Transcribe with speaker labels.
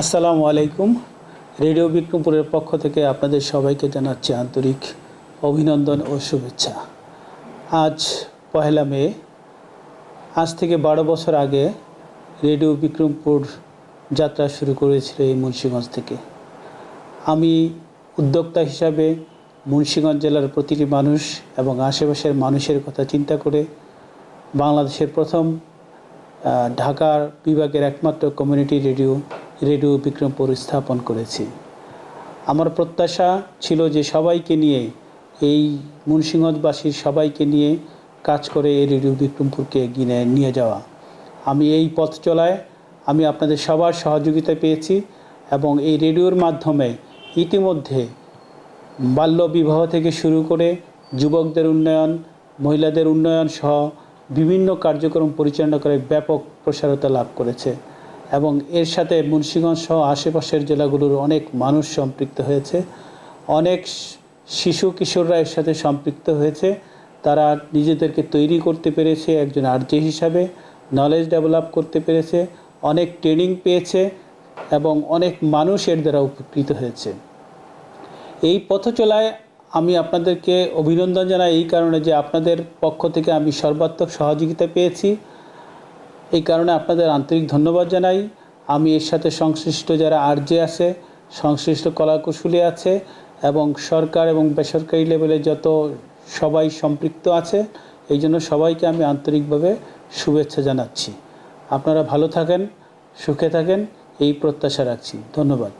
Speaker 1: আসসালামু আলাইকুম। রেডিও বিক্রমপুরের পক্ষ থেকে আপনাদের সবাইকে জানাচ্ছি আন্তরিক অভিনন্দন ও শুভেচ্ছা। আজ পহেলা মে। আজ থেকে 12 বছর আগে রেডিও বিক্রমপুর যাত্রা শুরু করেছিল এই মুন্সিগঞ্জ থেকে। আমি উদ্যোক্তা হিসাবে মুন্সিগঞ্জ জেলার প্রতিটি মানুষ এবং আশেপাশের মানুষের কথা চিন্তা করে বাংলাদেশের প্রথম ঢাকার বিভাগের একমাত্র কমিউনিটি রেডিও বিক্রমপুর স্থাপন করেছি। আমার প্রত্যাশা ছিল যে সবাইকে নিয়ে, এই মুন্সিগঞ্জবাসীর সবাইকে নিয়ে কাজ করে এই রেডিও বিক্রমপুরকে এগিয়ে নিয়ে যাওয়া। আমি এই পথ চলায় আমি আপনাদের সবার সহযোগিতা পেয়েছি এবং এই রেডিওর মাধ্যমে ইতিমধ্যে বাল্যবিবাহ থেকে শুরু করে যুবকদের উন্নয়ন, মহিলাদের উন্নয়ন সহ বিভিন্ন কার্যক্রম পরিচালনা করে ব্যাপক প্রসারতা লাভ করেছে এবং এর সাথে মুন্সিগঞ্জ সহ আশেপাশের জেলাগুলোর অনেক মানুষ সম্পৃক্ত হয়েছে। অনেক শিশু কিশোররা এর সাথে সম্পৃক্ত হয়েছে। তারা নিজেদেরকে তৈরি করতে পেরেছে একজন আরজে হিসাবে, নলেজ ডেভেলপ করতে পেরেছে, অনেক ট্রেনিং পেয়েছে এবং অনেক মানুষ এর দ্বারা উপকৃত হয়েছে। এই পথ চলায় আমি আপনাদেরকে অভিনন্দন জানাই এই কারণে যে আপনাদের পক্ষ থেকে আমি সর্বাত্মক সহযোগিতা পেয়েছি। এই কারণে আপনাদের আন্তরিক ধন্যবাদ জানাই। আমি এর সাথে সংশ্লিষ্ট যারা আরজে আছে, সংশ্লিষ্ট কলাকুশলী আছে এবং সরকার এবং বেসরকারি লেভেলে যত সবাই সম্পৃক্ত আছে, এই জন্য সবাইকে আমি আন্তরিকভাবে শুভেচ্ছা জানাচ্ছি। আপনারা ভালো থাকেন, সুখে থাকেন, এই প্রত্যাশা রাখছি। ধন্যবাদ।